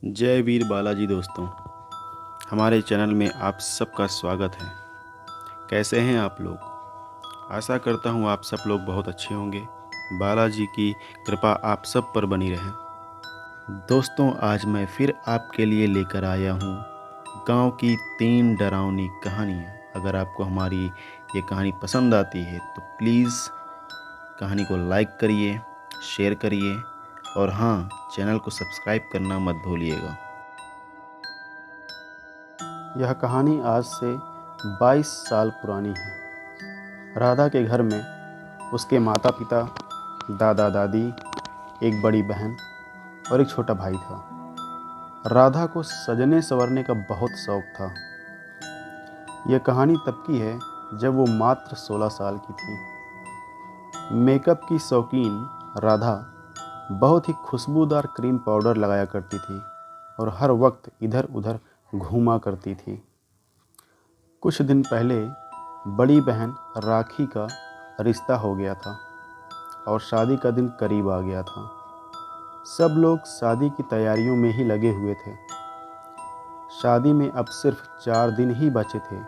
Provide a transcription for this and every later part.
जय वीर बालाजी दोस्तों, हमारे चैनल में आप सबका स्वागत है। कैसे हैं आप लोग? आशा करता हूँ आप सब लोग बहुत अच्छे होंगे। बालाजी की कृपा आप सब पर बनी रहे। दोस्तों, आज मैं फिर आपके लिए लेकर आया हूँ गांव की 3 डरावनी कहानियाँ। अगर आपको हमारी ये कहानी पसंद आती है तो प्लीज़ कहानी को लाइक करिए, शेयर करिए और हाँ, चैनल को सब्सक्राइब करना मत भूलिएगा। यह कहानी आज से 22 साल पुरानी है। राधा के घर में उसके माता पिता, दादा दादी, एक बड़ी बहन और एक छोटा भाई था। राधा को सजने संवरने का बहुत शौक था। यह कहानी तब की है जब वो मात्र 16 साल की थी। मेकअप की शौकीन राधा बहुत ही खुशबूदार क्रीम पाउडर लगाया करती थी और हर वक्त इधर उधर घूमा करती थी। कुछ दिन पहले बड़ी बहन राखी का रिश्ता हो गया था और शादी का दिन करीब आ गया था। सब लोग शादी की तैयारियों में ही लगे हुए थे। शादी में अब सिर्फ 4 दिन ही बचे थे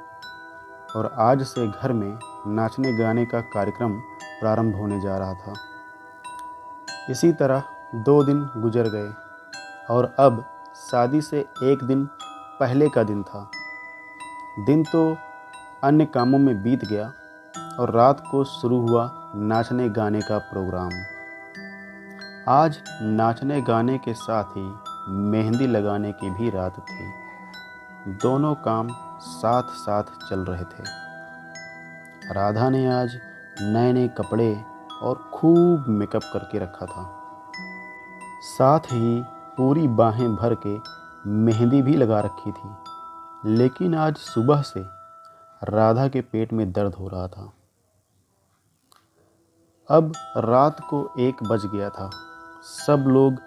और आज से घर में नाचने गाने का कार्यक्रम प्रारंभ होने जा रहा था। इसी तरह 2 दिन गुजर गए और अब शादी से एक दिन पहले का दिन था। दिन तो अन्य कामों में बीत गया और रात को शुरू हुआ नाचने गाने का प्रोग्राम। आज नाचने गाने के साथ ही मेहंदी लगाने की भी रात थी। दोनों काम साथ साथ चल रहे थे। राधा ने आज नए नए कपड़े और खूब मेकअप करके रखा था। साथ ही पूरी बाहें भर के मेहंदी भी लगा रखी थी। लेकिन आज सुबह से राधा के पेट में दर्द हो रहा था। अब रात को 1 बज गया था। सब लोग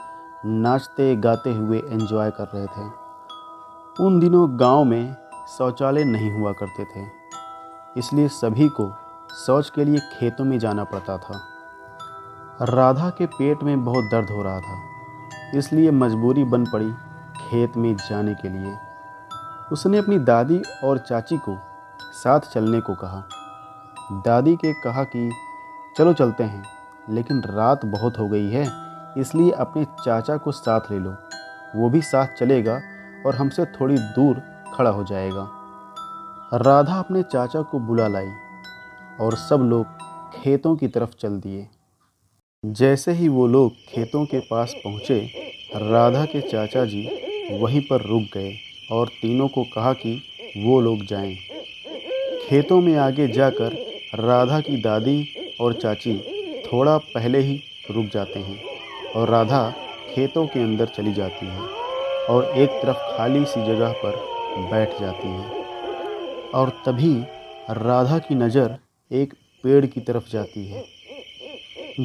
नाचते गाते हुए एंजॉय कर रहे थे। उन दिनों गांव में शौचालय नहीं हुआ करते थे, इसलिए सभी को शौच के लिए खेतों में जाना पड़ता था। राधा के पेट में बहुत दर्द हो रहा था, इसलिए मजबूरी बन पड़ी खेत में जाने के लिए। उसने अपनी दादी और चाची को साथ चलने को कहा। दादी के कहा कि चलो चलते हैं, लेकिन रात बहुत हो गई है, इसलिए अपने चाचा को साथ ले लो। वो भी साथ चलेगा और हमसे थोड़ी दूर खड़ा हो जाएगा। राधा अपने चाचा को बुला लाई और सब लोग खेतों की तरफ चल दिए। जैसे ही वो लोग खेतों के पास पहुँचे, राधा के चाचा जी वहीं पर रुक गए और तीनों को कहा कि वो लोग जाएं। खेतों में आगे जाकर राधा की दादी और चाची थोड़ा पहले ही रुक जाते हैं और राधा खेतों के अंदर चली जाती है और एक तरफ खाली सी जगह पर बैठ जाती है। और तभी राधा की नज़र एक पेड़ की तरफ जाती है,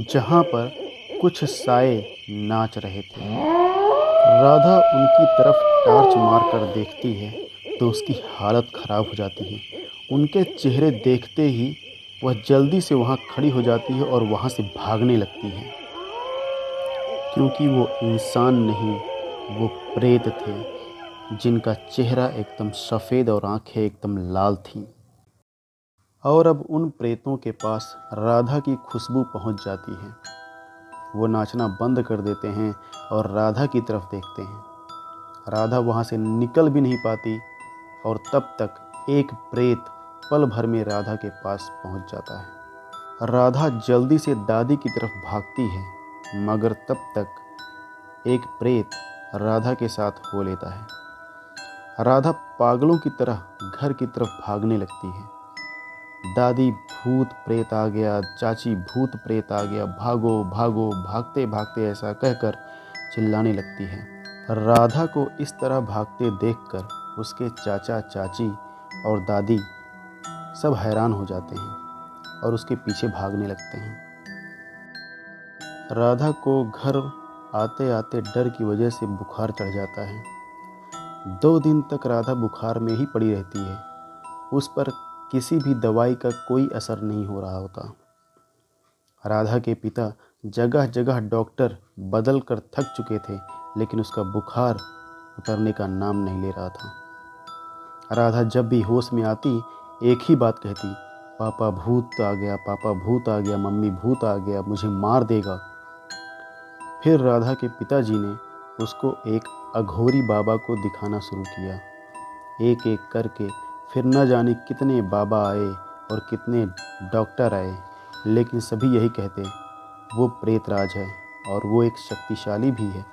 जहाँ पर कुछ साए नाच रहे थे। राधा उनकी तरफ टार्च मारकर देखती है तो उसकी हालत ख़राब हो जाती है। उनके चेहरे देखते ही वह जल्दी से वहाँ खड़ी हो जाती है और वहाँ से भागने लगती है, क्योंकि वो इंसान नहीं, वो प्रेत थे, जिनका चेहरा एकदम सफ़ेद और आंखें एकदम लाल थीं। और अब उन प्रेतों के पास राधा की खुशबू पहुँच जाती है। वो नाचना बंद कर देते हैं और राधा की तरफ देखते हैं। राधा वहाँ से निकल भी नहीं पाती और तब तक एक प्रेत पल भर में राधा के पास पहुँच जाता है। राधा जल्दी से दादी की तरफ भागती है, मगर तब तक एक प्रेत राधा के साथ हो लेता है। राधा पागलों की तरह घर की तरफ भागने लगती है। दादी भूत प्रेत आ गया, चाची भूत प्रेत आ गया, भागो भागो, भागते भागते ऐसा कहकर चिल्लाने लगती है। राधा को इस तरह भागते देखकर उसके चाचा चाची और दादी सब हैरान हो जाते हैं और उसके पीछे भागने लगते हैं। राधा को घर आते आते डर की वजह से बुखार चढ़ जाता है। 2 दिन तक राधा बुखार में ही पड़ी रहती है। उस पर किसी भी दवाई का कोई असर नहीं हो रहा होता। राधा के पिता जगह जगह डॉक्टर बदल कर थक चुके थे, लेकिन उसका बुखार उतरने का नाम नहीं ले रहा था। राधा जब भी होश में आती एक ही बात कहती, पापा भूत आ गया, पापा भूत आ गया, मम्मी भूत आ गया, मुझे मार देगा। फिर राधा के पिताजी ने उसको एक अघोरी बाबा को दिखाना शुरू किया। एक एक करके फिर न जाने कितने बाबा आए और कितने डॉक्टर आए, लेकिन सभी यही कहते, वो प्रेतराज है और वो एक शक्तिशाली भी है।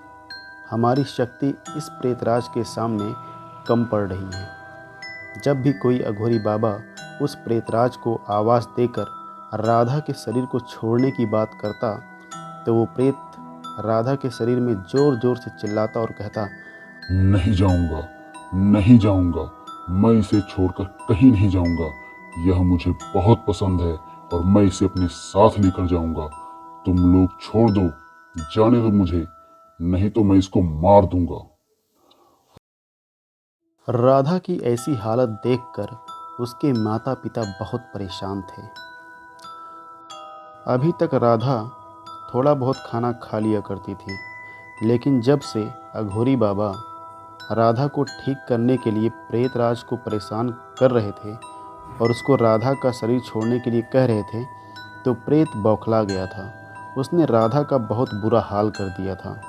हमारी शक्ति इस प्रेतराज के सामने कम पड़ रही है। जब भी कोई अघोरी बाबा उस प्रेतराज को आवाज़ देकर राधा के शरीर को छोड़ने की बात करता, तो वो प्रेत राधा के शरीर में ज़ोर ज़ोर से चिल्लाता और कहता, नहीं जाऊंगा, नहीं जाऊंगा, मैं इसे छोड़कर कहीं नहीं जाऊंगा। यह मुझे बहुत पसंद है और मैं इसे अपने साथ लेकर जाऊंगा। तुम लोग छोड़ दो, जाने दो मुझे, नहीं तो मैं इसको मार दूंगा। राधा की ऐसी हालत देखकर उसके माता पिता बहुत परेशान थे। अभी तक राधा थोड़ा बहुत खाना खा लिया करती थी, लेकिन जब से अघोरी बाबा राधा को ठीक करने के लिए प्रेतराज को परेशान कर रहे थे और उसको राधा का शरीर छोड़ने के लिए कह रहे थे, तो प्रेत बौखला गया था। उसने राधा का बहुत बुरा हाल कर दिया था।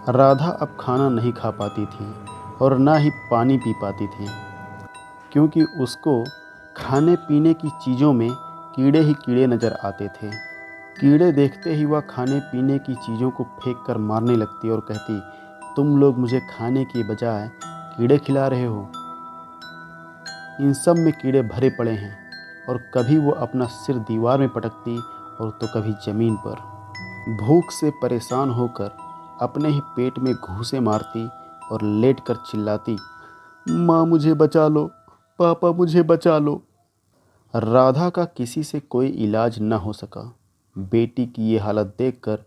राधा अब खाना नहीं खा पाती थी और ना ही पानी पी पाती थी, क्योंकि उसको खाने पीने की चीज़ों में कीड़े ही कीड़े नज़र आते थे। कीड़े देखते ही वह खाने पीने की चीज़ों को फेंक कर मारने लगती और कहती, तुम लोग मुझे खाने की बजाय कीड़े खिला रहे हो। इन सब में कीड़े भरे पड़े हैं। और कभी वो अपना सिर दीवार में पटकती और तो कभी ज़मीन पर। भूख से परेशान होकर अपने ही पेट में घूंसे मारती और लेट कर चिल्लाती, माँ मुझे बचा लो, पापा मुझे बचा लो। राधा का किसी से कोई इलाज न हो सका। बेटी की ये हालत देखकर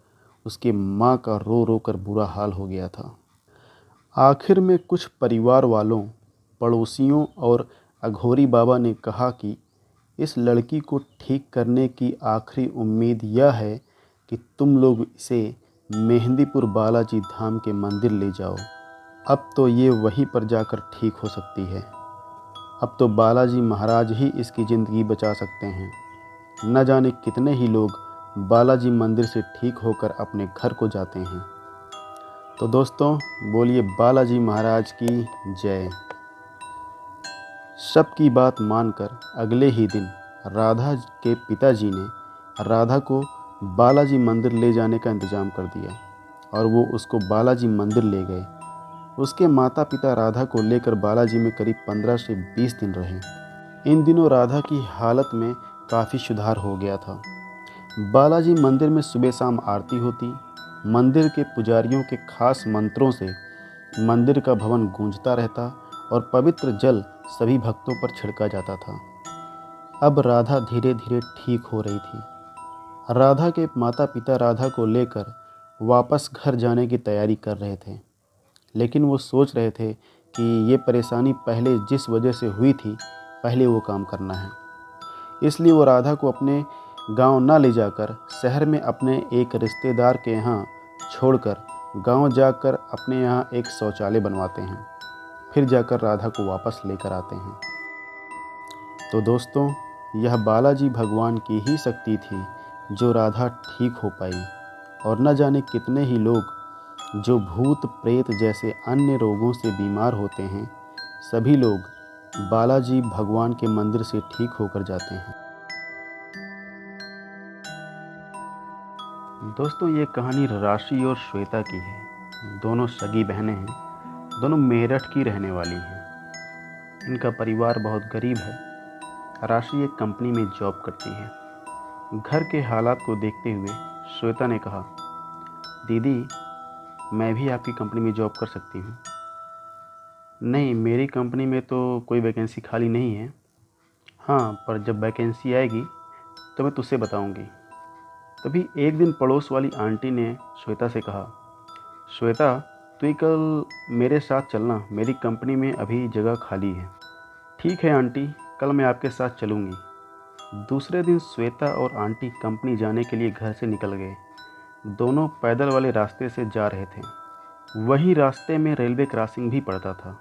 उसके माँ का रो रो कर बुरा हाल हो गया था। आखिर में कुछ परिवार वालों, पड़ोसियों और अघोरी बाबा ने कहा कि इस लड़की को ठीक करने की आखिरी उम्मीद यह है कि तुम लोग इसे मेहंदीपुर बालाजी धाम के मंदिर ले जाओ। अब तो ये वहीं पर जाकर ठीक हो सकती है। अब तो बालाजी महाराज ही इसकी ज़िंदगी बचा सकते हैं। न जाने कितने ही लोग बालाजी मंदिर से ठीक होकर अपने घर को जाते हैं। तो दोस्तों, बोलिए बालाजी महाराज की जय। सबकी बात मानकर अगले ही दिन राधा के पिताजी ने राधा को बालाजी मंदिर ले जाने का इंतज़ाम कर दिया और वो उसको बालाजी मंदिर ले गए। उसके माता पिता राधा को लेकर बालाजी में करीब 15 से 20 दिन रहे। इन दिनों राधा की हालत में काफ़ी सुधार हो गया था। बालाजी मंदिर में सुबह शाम आरती होती। मंदिर के पुजारियों के खास मंत्रों से मंदिर का भवन गूंजता रहता और पवित्र जल सभी भक्तों पर छिड़का जाता था। अब राधा धीरे धीरे ठीक हो रही थी। राधा के माता पिता राधा को लेकर वापस घर जाने की तैयारी कर रहे थे, लेकिन वो सोच रहे थे कि ये परेशानी पहले जिस वजह से हुई थी, पहले वो काम करना है। इसलिए वो राधा को अपने गांव ना ले जाकर शहर में अपने एक रिश्तेदार के यहाँ छोड़कर गांव जाकर अपने यहाँ एक शौचालय बनवाते हैं। फिर जाकर राधा को वापस लेकर आते हैं। तो दोस्तों, यह बालाजी भगवान की ही शक्ति थी जो राधा ठीक हो पाई। और न जाने कितने ही लोग जो भूत प्रेत जैसे अन्य रोगों से बीमार होते हैं, सभी लोग बालाजी भगवान के मंदिर से ठीक होकर जाते हैं। दोस्तों, ये कहानी राशि और श्वेता की है। दोनों सगी बहनें हैं। दोनों मेरठ की रहने वाली हैं। इनका परिवार बहुत गरीब है। राशि एक कंपनी में जॉब करती है। घर के हालात को देखते हुए श्वेता ने कहा, दीदी मैं भी आपकी कंपनी में जॉब कर सकती हूँ। नहीं, मेरी कंपनी में तो कोई वैकेंसी खाली नहीं है। हाँ, पर जब वैकेंसी आएगी तो मैं तुझसे बताऊँगी। तभी एक दिन पड़ोस वाली आंटी ने श्वेता से कहा, श्वेता तू कल मेरे साथ चलना, मेरी कंपनी में अभी जगह खाली है। ठीक है आंटी, कल मैं आपके साथ चलूँगी। दूसरे दिन श्वेता और आंटी कंपनी जाने के लिए घर से निकल गए। दोनों पैदल वाले रास्ते से जा रहे थे। वहीं रास्ते में रेलवे क्रॉसिंग भी पड़ता था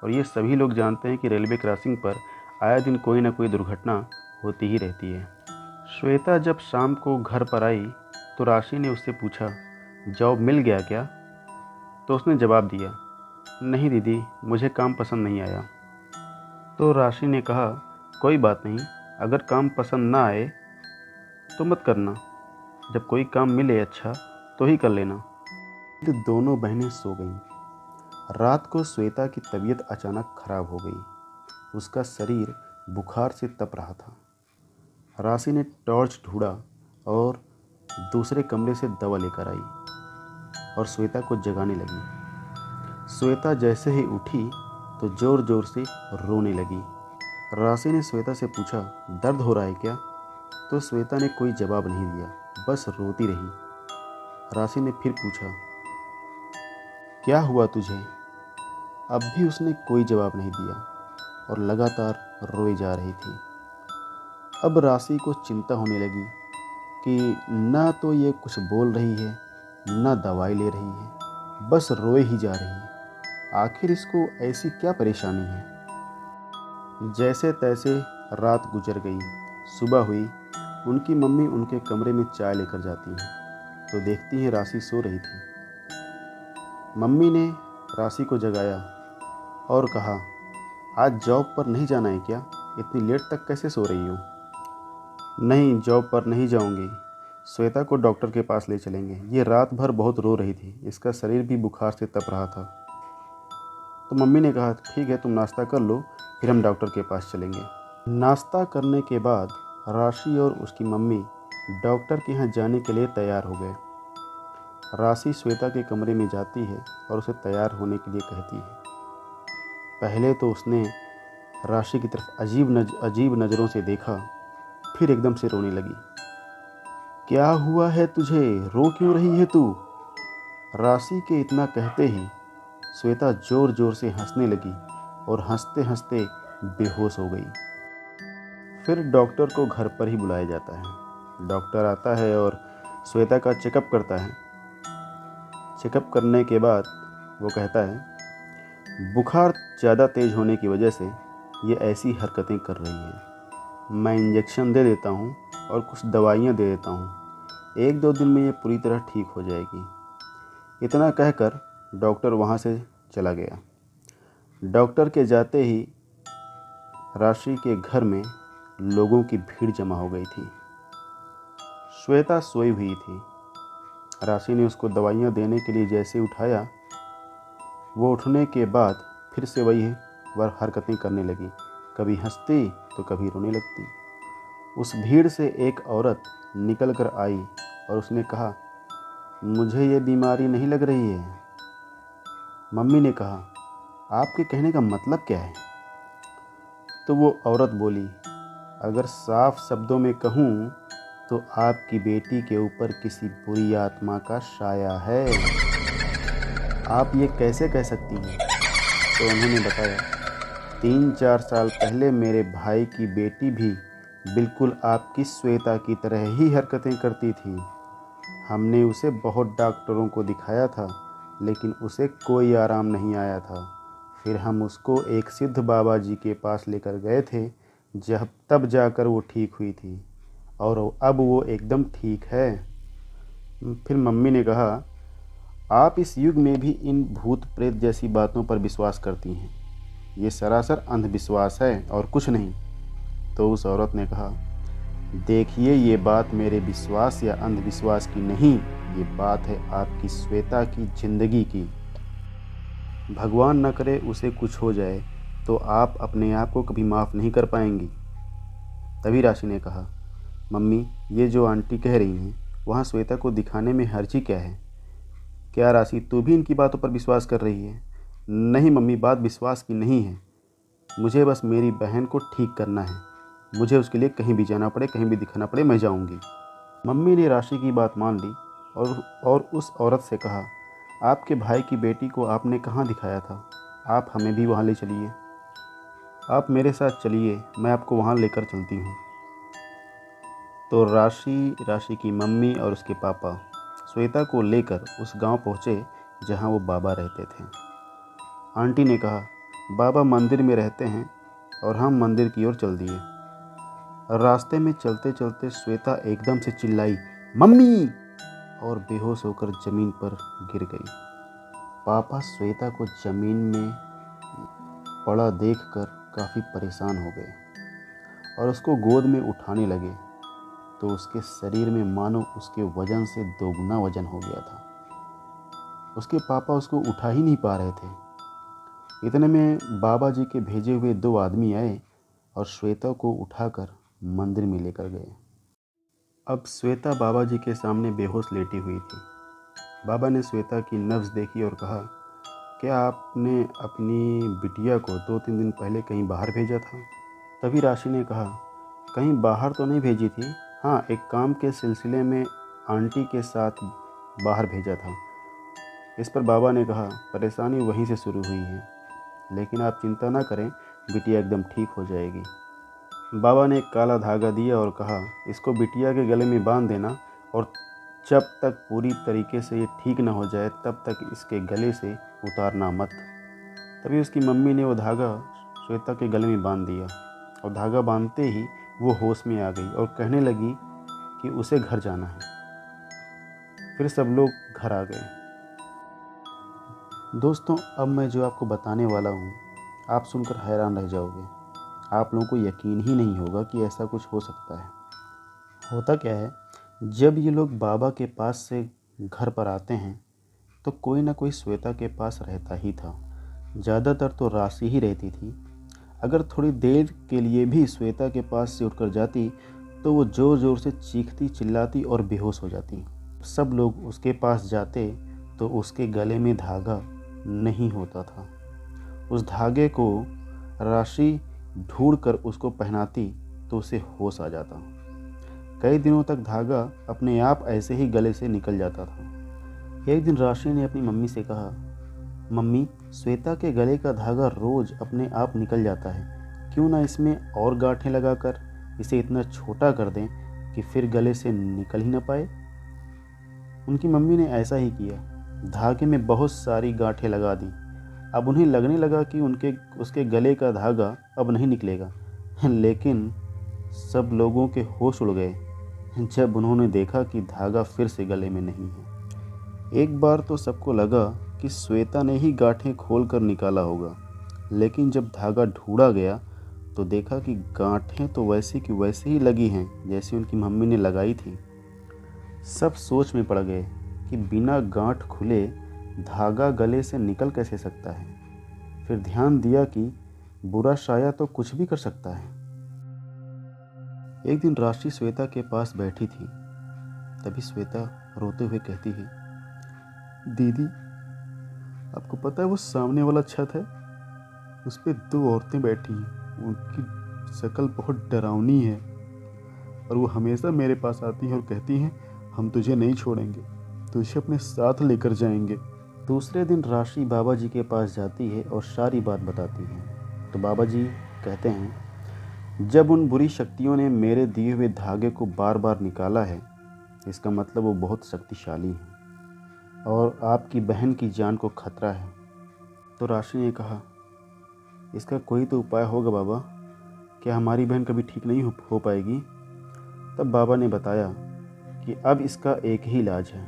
और ये सभी लोग जानते हैं कि रेलवे क्रॉसिंग पर आए दिन कोई ना कोई दुर्घटना होती ही रहती है। श्वेता जब शाम को घर पर आई तो राशि ने उससे पूछा, जॉब मिल गया क्या? तो उसने जवाब दिया, नहीं दीदी, मुझे काम पसंद नहीं आया। तो राशि ने कहा, कोई बात नहीं, अगर काम पसंद ना आए तो मत करना, जब कोई काम मिले अच्छा तो ही कर लेना। तो दोनों बहनें सो गईं। रात को श्वेता की तबीयत अचानक खराब हो गई। उसका शरीर बुखार से तप रहा था। राशि ने टॉर्च ढूंढा और दूसरे कमरे से दवा लेकर आई और श्वेता को जगाने लगी। श्वेता जैसे ही उठी तो ज़ोर ज़ोर से रोने लगी। राशि ने श्वेता से पूछा, दर्द हो रहा है क्या? तो श्वेता ने कोई जवाब नहीं दिया, बस रोती रही। राशि ने फिर पूछा, क्या हुआ तुझे? अब भी उसने कोई जवाब नहीं दिया और लगातार रोई जा रही थी। अब राशि को चिंता होने लगी कि ना तो ये कुछ बोल रही है, ना दवाई ले रही है, बस रोए ही जा रही है। आखिर इसको ऐसी क्या परेशानी है? जैसे तैसे रात गुजर गई। सुबह हुई। उनकी मम्मी उनके कमरे में चाय लेकर जाती हैं तो देखती हैं राशि सो रही थी। मम्मी ने राशि को जगाया और कहा, आज जॉब पर नहीं जाना है क्या? इतनी लेट तक कैसे सो रही हो? नहीं, जॉब पर नहीं जाऊंगी, श्वेता को डॉक्टर के पास ले चलेंगे। ये रात भर बहुत रो रही थी, इसका शरीर भी बुखार से तप रहा था। तो मम्मी ने कहा, ठीक है, तुम नाश्ता कर लो, फिर हम डॉक्टर के पास चलेंगे। नाश्ता करने के बाद राशि और उसकी मम्मी डॉक्टर के यहाँ जाने के लिए तैयार हो गए। राशि श्वेता के कमरे में जाती है और उसे तैयार होने के लिए कहती है। पहले तो उसने राशि की तरफ अजीब नज़रों से देखा, फिर एकदम से रोने लगी। क्या हुआ है तुझे? रो क्यों रही है तू? राशि के इतना कहते ही श्वेता जोर जोर से हंसने लगी और हंसते हंसते बेहोश हो गई। फिर डॉक्टर को घर पर ही बुलाया जाता है। डॉक्टर आता है और श्वेता का चेकअप करता है। चेकअप करने के बाद वो कहता है, बुखार ज़्यादा तेज़ होने की वजह से ये ऐसी हरकतें कर रही है। मैं इंजेक्शन दे देता हूँ और कुछ दवाइयाँ दे देता हूँ, 1-2 दिन में ये पूरी तरह ठीक हो जाएगी। इतना कहकर डॉक्टर वहाँ से चला गया। डॉक्टर के जाते ही राशि के घर में लोगों की भीड़ जमा हो गई थी। श्वेता सोई हुई थी। राशि ने उसको दवाइयाँ देने के लिए जैसे उठाया, वो उठने के बाद फिर से वही हरकतें करने लगी, कभी हंसती तो कभी रोने लगती। उस भीड़ से एक औरत निकल कर आई और उसने कहा, मुझे ये बीमारी नहीं लग रही है। मम्मी ने कहा, आपके कहने का मतलब क्या है? तो वो औरत बोली, अगर साफ शब्दों में कहूँ तो आपकी बेटी के ऊपर किसी बुरी आत्मा का साया है। आप ये कैसे कह सकती हैं? तो उन्होंने बताया, 3-4 साल पहले मेरे भाई की बेटी भी बिल्कुल आपकी श्वेता की तरह ही हरकतें करती थी। हमने उसे बहुत डॉक्टरों को दिखाया था, लेकिन उसे कोई आराम नहीं आया था। फिर हम उसको एक सिद्ध बाबा जी के पास लेकर गए थे, तब जाकर वो ठीक हुई थी और अब वो एकदम ठीक है। फिर मम्मी ने कहा, आप इस युग में भी इन भूत प्रेत जैसी बातों पर विश्वास करती हैं। ये सरासर अंधविश्वास है और कुछ नहीं। तो उस औरत ने कहा, देखिए, ये बात मेरे विश्वास या अंधविश्वास की नहीं, ये बात है आपकी श्वेता की ज़िंदगी की। भगवान न करे उसे कुछ हो जाए तो आप अपने आप को कभी माफ़ नहीं कर पाएंगी। तभी राशि ने कहा, मम्मी, ये जो आंटी कह रही हैं, वहाँ श्वेता को दिखाने में हर्जी क्या है? क्या राशि, तू भी इनकी बातों पर विश्वास कर रही है? नहीं मम्मी, बात विश्वास की नहीं है, मुझे बस मेरी बहन को ठीक करना है। मुझे उसके लिए कहीं भी जाना पड़े, कहीं भी दिखाना पड़े, मैं जाऊंगी। मम्मी ने राशि की बात मान ली और उस औरत से कहा, आपके भाई की बेटी को आपने कहाँ दिखाया था? आप हमें भी वहाँ ले चलिए। आप मेरे साथ चलिए, मैं आपको वहाँ लेकर चलती हूँ। तो राशि की मम्मी और उसके पापा श्वेता को लेकर उस गांव पहुंचे जहां वो बाबा रहते थे। आंटी ने कहा, बाबा मंदिर में रहते हैं और हम मंदिर की ओर चल दिए। रास्ते में चलते चलते श्वेता एकदम से चिल्लाई, मम्मी, और बेहोश होकर जमीन पर गिर गई। पापा श्वेता को जमीन में पड़ा देखकर काफ़ी परेशान हो गए और उसको गोद में उठाने लगे तो उसके शरीर में मानो उसके वजन से दोगुना वजन हो गया था। उसके पापा उसको उठा ही नहीं पा रहे थे। इतने में बाबा जी के भेजे हुए 2 आदमी आए और श्वेता को उठाकर मंदिर में लेकर गए। अब श्वेता बाबा जी के सामने बेहोश लेटी हुई थी। बाबा ने श्वेता की नब्ज़ देखी और कहा, क्या आपने अपनी बिटिया को 2-3 दिन पहले कहीं बाहर भेजा था? तभी राशि ने कहा, कहीं बाहर तो नहीं भेजी थी, हाँ एक काम के सिलसिले में आंटी के साथ बाहर भेजा था। इस पर बाबा ने कहा, परेशानी वहीं से शुरू हुई है, लेकिन आप चिंता ना करें, बिटिया एकदम ठीक हो जाएगी। बाबा ने एक काला धागा दिया और कहा, इसको बिटिया के गले में बांध देना और जब तक पूरी तरीके से ये ठीक ना हो जाए तब तक इसके गले से उतारना मत। तभी उसकी मम्मी ने वो धागा श्वेता के गले में बांध दिया और धागा बांधते ही वो होश में आ गई और कहने लगी कि उसे घर जाना है। फिर सब लोग घर आ गए। दोस्तों, अब मैं जो आपको बताने वाला हूँ आप सुनकर हैरान रह जाओगे। आप लोगों को यकीन ही नहीं होगा कि ऐसा कुछ हो सकता है। होता क्या है, जब ये लोग बाबा के पास से घर पर आते हैं तो कोई ना कोई श्वेता के पास रहता ही था। ज़्यादातर तो राशि ही रहती थी। अगर थोड़ी देर के लिए भी श्वेता के पास से उठकर जाती तो वो ज़ोर ज़ोर से चीखती चिल्लाती और बेहोश हो जाती। सब लोग उसके पास जाते तो उसके गले में धागा नहीं होता था। उस धागे को राशि ढूंढ कर उसको पहनाती तो उसे होश आ जाता। कई दिनों तक धागा अपने आप ऐसे ही गले से निकल जाता था। एक दिन राशि ने अपनी मम्मी से कहा, मम्मी, श्वेता के गले का धागा रोज अपने आप निकल जाता है, क्यों ना इसमें और गांठें लगाकर इसे इतना छोटा कर दें कि फिर गले से निकल ही ना पाए। उनकी मम्मी ने ऐसा ही किया। धागे में बहुत सारी गांठें लगा दी। अब उन्हें लगने लगा कि उसके गले का धागा अब नहीं निकलेगा। लेकिन सब लोगों के होश उड़ गए जब उन्होंने देखा कि धागा फिर से गले में नहीं है। एक बार तो सबको लगा कि श्वेता ने ही गांठें खोल कर निकाला होगा, लेकिन जब धागा ढूंढा गया तो देखा कि गांठें तो वैसी की वैसी ही लगी हैं जैसी उनकी मम्मी ने लगाई थी। सब सोच में पड़ गए कि बिना गांठ खुले धागा गले से निकल कैसे सकता है। फिर ध्यान दिया कि बुरा शाया तो कुछ भी कर सकता है। एक दिन राशि श्वेता के पास बैठी थी। तभी श्वेता रोते हुए कहती है, दीदी, आपको पता है वो सामने वाला छत है, उस पर 2 औरतें बैठी हैं। उनकी शक्ल बहुत डरावनी है और वो हमेशा मेरे पास आती हैं और कहती हैं, हम तुझे नहीं छोड़ेंगे, तुझे अपने साथ लेकर जाएंगे। दूसरे दिन राशि बाबा जी के पास जाती है और सारी बात बताती है। तो बाबा जी कहते हैं, जब उन बुरी शक्तियों ने मेरे दिए हुए धागे को बार बार निकाला है, इसका मतलब वो बहुत शक्तिशाली है और आपकी बहन की जान को खतरा है। तो राशि ने कहा, इसका कोई तो उपाय होगा बाबा, क्या हमारी बहन कभी ठीक नहीं हो पाएगी? तब बाबा ने बताया कि अब इसका एक ही इलाज है।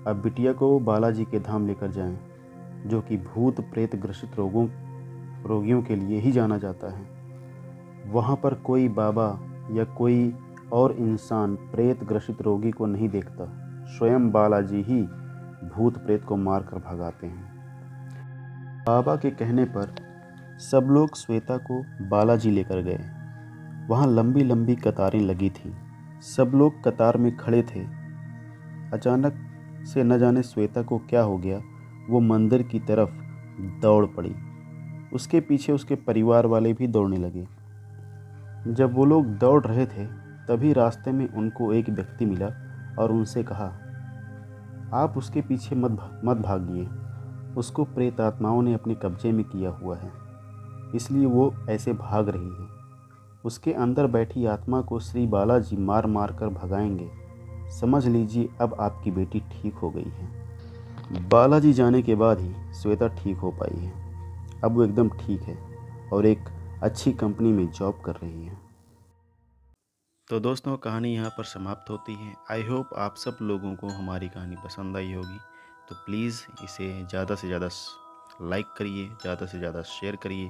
अब बिटिया को बालाजी के धाम लेकर जाएं, जो कि भूत प्रेत ग्रसित रोगियों के लिए ही जाना जाता है। वहाँ पर कोई बाबा या कोई और इंसान प्रेत ग्रसित रोगी को नहीं देखता, स्वयं बालाजी ही भूत प्रेत को मारकर भगाते हैं। बाबा के कहने पर सब लोग श्वेता को बालाजी लेकर गए। वहाँ लंबी लंबी कतारें लगी थीं। सब लोग कतार में खड़े थे। अचानक से न जाने श्वेता को क्या हो गया, वो मंदिर की तरफ दौड़ पड़ी। उसके पीछे उसके परिवार वाले भी दौड़ने लगे। जब वो लोग दौड़ रहे थे तभी रास्ते में उनको एक व्यक्ति मिला और उनसे कहा, आप उसके पीछे मत भागिए, उसको प्रेत आत्माओं ने अपने कब्जे में किया हुआ है, इसलिए वो ऐसे भाग रही है। उसके अंदर बैठी आत्मा को श्री बालाजी मार मार कर भगाएंगे। समझ लीजिए अब आपकी बेटी ठीक हो गई है। बालाजी जाने के बाद ही श्वेता ठीक हो पाई है। अब वो एकदम ठीक है और एक अच्छी कंपनी में जॉब कर रही है। तो दोस्तों, कहानी यहाँ पर समाप्त होती है। आई होप आप सब लोगों को हमारी कहानी पसंद आई होगी। तो प्लीज़ इसे ज़्यादा से ज़्यादा लाइक करिए, ज़्यादा से ज़्यादा शेयर करिए।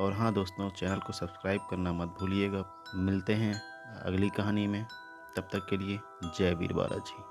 और हाँ दोस्तों, चैनल को सब्सक्राइब करना मत भूलिएगा। मिलते हैं अगली कहानी में, तब तक के लिए जय वीर बालाजी।